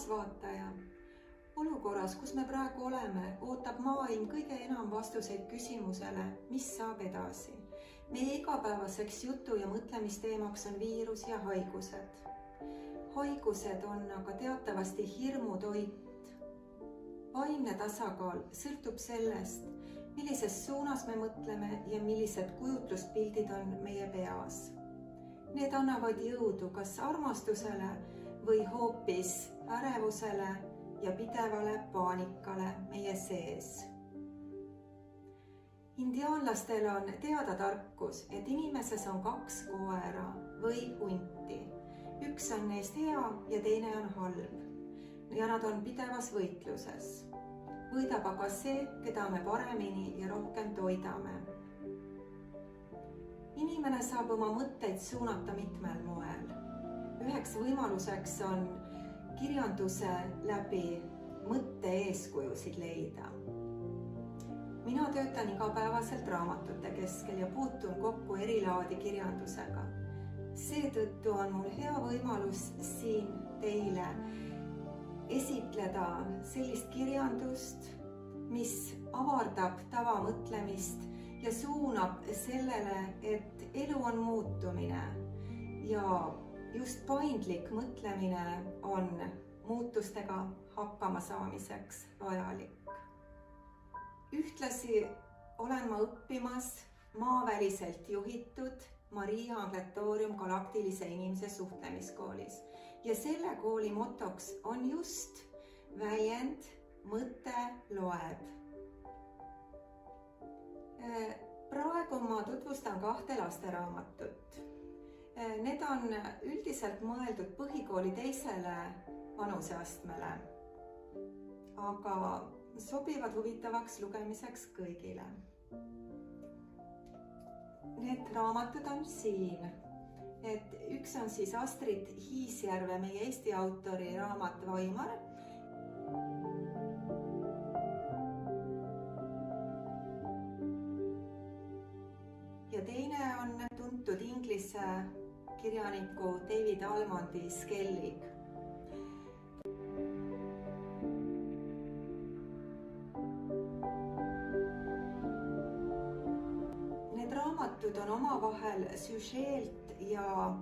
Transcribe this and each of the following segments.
armas vaataja, olukorras, kus me praegu oleme, ootab maailm kõige enam vastuseid küsimusele, mis saab edasi. Meie igapäevaseks jutu- ja mõtlemisteemaks on viirus ja haigused. Haigused on aga teatavasti hirmutoit. Vaimne tasakaal sõltub sellest, millises suunas me mõtleme ja millised kujutluspildid on meie peas. Need annavad jõudu kas armastusele või hoopis ärevusele ja pidevale paanikale meie sees. Indiaanlastel on teada tarkus, et inimeses on 2 koera või hunti. Üks on neist hea ja teine on halb ja nad on pidevas võitluses. Võidab aga see, keda me paremini ja rohkem toidame. Inimene saab oma mõtteid suunata mitmel moel. Üheks võimaluseks on kirjanduse läbi mõtte eeskujusid leida. Mina töötan igapäevaselt raamatute keskel ja puutun kokku erilaadi kirjandusega. Seetõttu on mul hea võimalus siin teile esitleda sellist kirjandust, mis avardab tavamõtlemist ja suunab sellele, et elu on muutumine ja just paindlik mõtlemine on muutustega hakkama saamiseks vajalik. Ühtlasi olen ma õppimas maaväliselt juhitud Maria Ambletoorium galaktilise inimese suhtlemiskoolis ja selle kooli motoks on just väljend mõte loeb. Praegu ma tutvustan 2 lasteraamatut. Need on üldiselt mõeldud põhikooli 2. vanuseastmele, aga sobivad huvitavaks lugemiseks kõigile. Need raamatud on siin. Üks on siis Astrid Hiisjärve, meie Eesti autori raamat Vaimar. Ja teine on tuntud inglise kirjaniku David Almondi Skellig. Need raamatud on omavahel süžeelt ja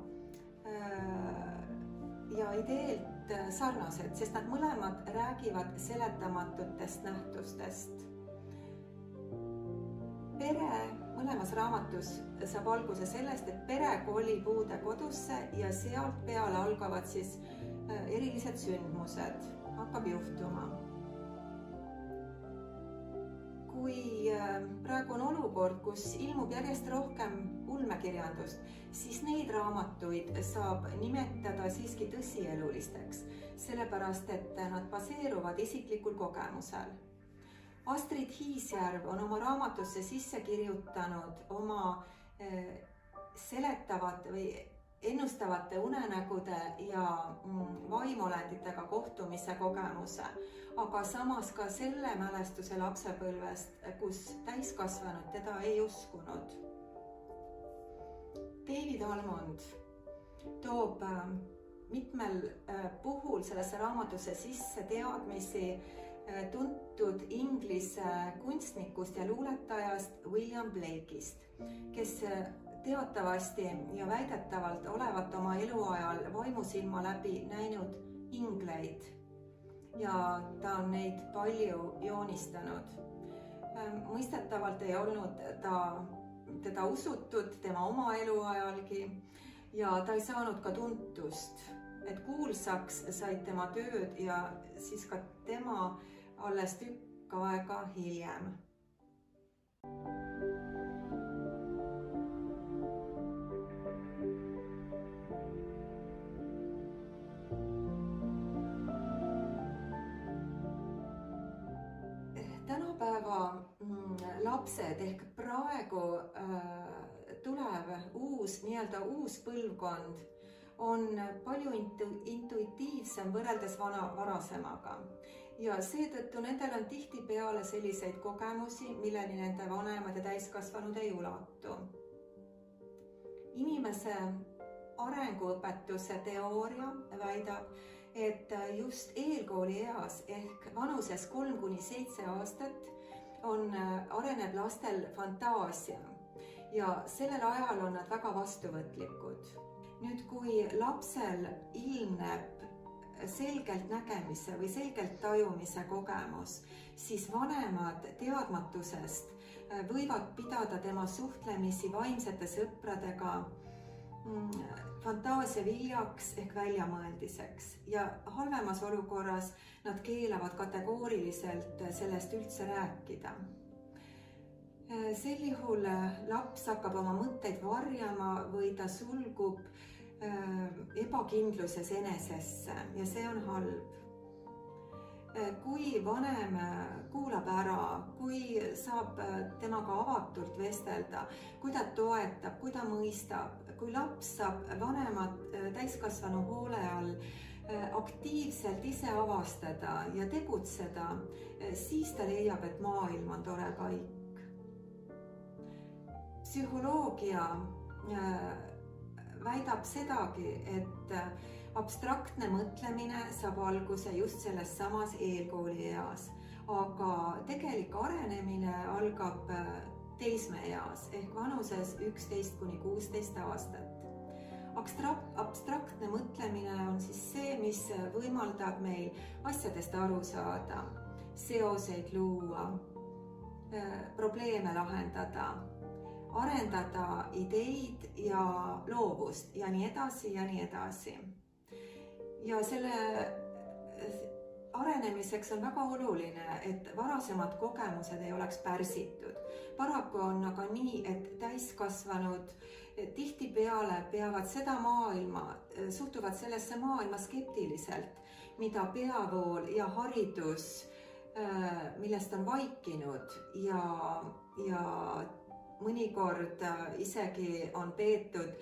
ideelt sarnased, sest nad mõlemad räägivad seletamatutest nähtustest. Mõlemas raamatus saab alguse sellest, et pere kolib uude kodusse ja sealt peale algavad siis erilised sündmused, hakkab juhtuma. Kui praegu on olukord, kus ilmub järjest rohkem ulmekirjandust, siis neid raamatuid saab nimetada siiski tõsielulisteks, sellepärast et nad baseeruvad isiklikul kogemusel. Astrid Hiisjärv on oma raamatusse sisse kirjutanud oma seletavate või ennustavate unenägude ja vaimolenditega kohtumise kogemuse, aga samas ka selle mälestuse lapsepõlvest, kus täiskasvanud teda ei uskunud. David Almond toob mitmel puhul sellesse raamatusse sisse teadmisi tuntud inglise kunstnikust ja luuletajast William Blake'ist, kes teatavasti ja väidetavalt olevat oma eluajal vaimusilma läbi näinud ingleid ja ta on neid palju joonistanud. Mõistetavalt ei olnud teda usutud tema oma eluajalgi ja ta ei saanud ka tuntust, et kuulsaks said tema tööd ja siis ka tema alles tükk aega hiljem. Tänapäeva lapsed ehk praegu tulev uus põlvkond on palju intuitiivsem võrreldes varasemaga ja seetõttu nendel on tihtipeale selliseid kogemusi, milleni nende vanemad ja täiskasvanud ei ulatu. Inimese arenguõpetuse teooria väidab, et just eelkooli eas ehk vanuses 3–7 aastat areneb lastel fantaasia ja sellel ajal on nad väga vastuvõtlikud. Nüüd, kui lapsel ilmneb selgelt nägemise või selgelt tajumise kogemus, siis vanemad teadmatusest võivad pidada tema suhtlemisi vaimsete sõpradega fantaasia viljaks ehk väljamõeldiseks ja halvemas olukorras nad keelavad kategooriliselt sellest üldse rääkida. Sel juhul laps hakkab oma mõtteid varjama või ta sulgub ebakindluses enesesse ja see on halb. Kui vanem kuulab ära, kui saab temaga avatult vestelda, kui ta toetab, kui ta mõistab, kui laps saab vanemat täiskasvanu hoole all aktiivselt ise avastada ja tegutseda, siis ta leiab, et maailm on tore paik. Psühholoogia väidab sedagi, et abstraktne mõtlemine saab alguse just selles samas eelkooli eas, aga tegelik arenemine algab teismeeas ehk vanuses 11–16 aastat. Abstraktne mõtlemine on siis see, mis võimaldab meil asjadest aru saada, seoseid luua, probleeme lahendada, arendada ideid ja loovust ja nii edasi ja nii edasi. Ja selle arenemiseks on väga oluline, et varasemad kogemused ei oleks pärsitud. Paraku on aga nii, et täiskasvanud tihtipeale peavad seda maailma, suhtuvad sellesse maailma skeptiliselt, mida peavool ja haridus, millest on vaikinud ja mõnikord isegi on peetud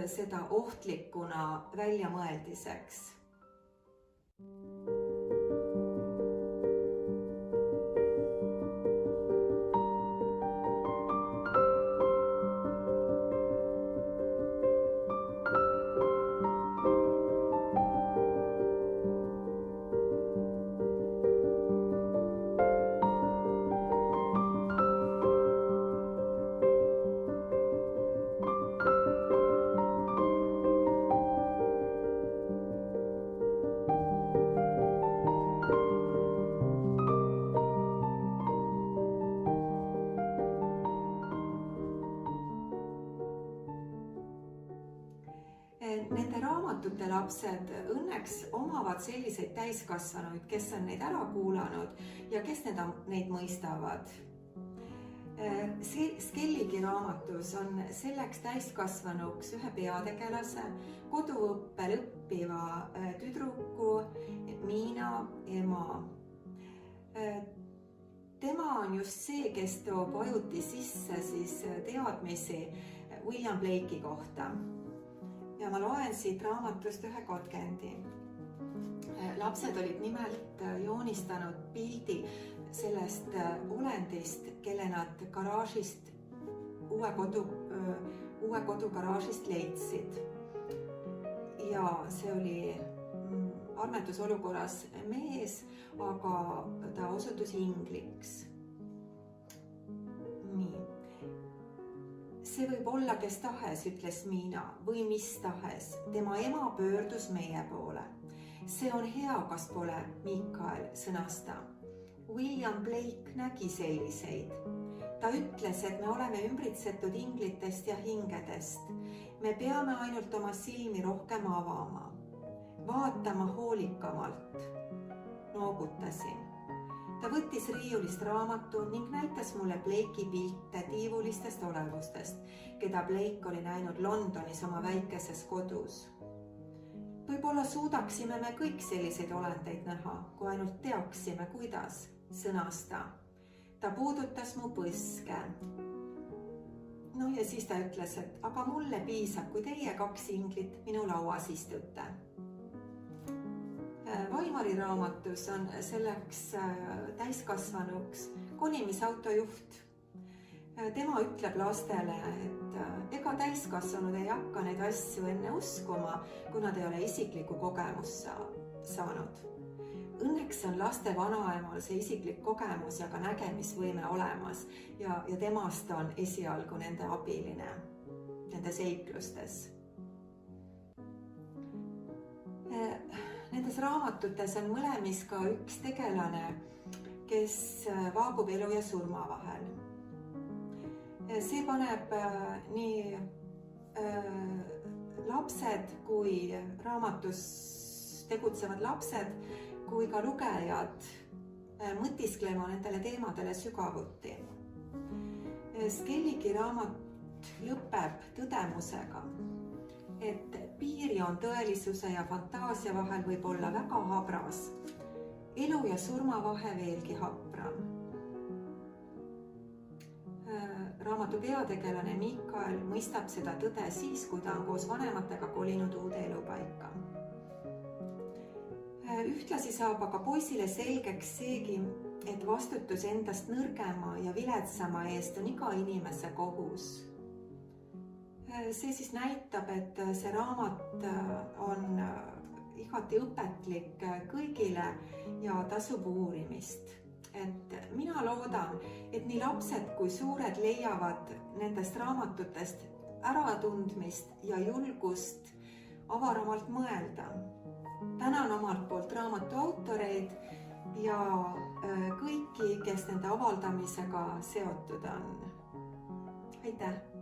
seda ohtlikuna väljamõeldiseks. Nende raamatute lapsed õnneks omavad selliseid täiskasvanuid, kes on neid ära kuulanud ja kes neid mõistavad. Skelligi raamatus on selleks täiskasvanuks ühe peategelase, koduõppel õppiva tüdruku Miina ema. Tema on just see, kes toob ajuti sisse siis teadmisi William Blake'i kohta. Ja ma loen siit raamatust ühe katkendi. Lapsed olid nimelt joonistanud pildi sellest olendist, kelle nad garaažist, uue kodu garaažist leidsid. Ja see oli armetusolukorras mees, aga ta osutus ingliks. Nii. See võib olla kes tahes, ütles Miina, või mis tahes. Tema ema pöördus meie poole. See on hea, kas pole, Mikael, sõnas ta. William Blake nägi selliseid. Ta ütles, et me oleme ümbritsetud inglitest ja hingedest. Me peame ainult oma silmi rohkem avama. Vaatama hoolikamalt. Noogutasin. Ta võttis riiulist raamatu ning näitas mulle Blake'i pilte tiivulistest olevustest, keda Blake oli näinud Londonis oma väikeses kodus. Võib-olla suudaksime me kõik selliseid olendeid näha, kui ainult teaksime, kuidas, sõnas ta. Ta puudutas mu põske. No ja siis ta ütles, et aga mulle piisab, kui teie 2 inglit minu lauas istute. Vaimari raamatus on selleks täiskasvanuks konimisautojuht. Tema ütleb lastele, et ega täiskasvanud ei hakka neid asju enne uskuma, kui nad ei ole isiklikku kogemust saanud. Õnneks on laste vanaemal see isiklik kogemus ja ka nägemisvõime olemas ja temast on esialgu nende abiline nendes seiklustes. Nendes raamatutes on mõlemis ka üks tegelane, kes vaagub elu ja surma vahel. See paneb nii lapsed kui raamatus tegutsevad lapsed kui ka lugejad mõtisklema nendele teemadele sügavuti. Skelligi raamat lõpeb tõdemusega, et piirjoon tõelisuse ja fantaasia vahel võib olla väga habras, elu ja surma vahe veelgi hapram. Raamatu peategelane Mikael mõistab seda tõde siis, kui ta on koos vanematega kolinud uude elupaika. Ühtlasi saab aga poisile selgeks seegi, et vastutus endast nõrgema ja viletsama eest on iga inimese kohus. See siis näitab, et see raamat on igati õpetlik kõigile ja tasub uurimist. Et mina loodan, et nii lapsed kui suured leiavad nendest raamatutest äratundmist ja julgust avaramalt mõelda. Tänan omalt poolt raamatu autoreid ja kõiki, kes nende avaldamisega seotud on. Aitäh!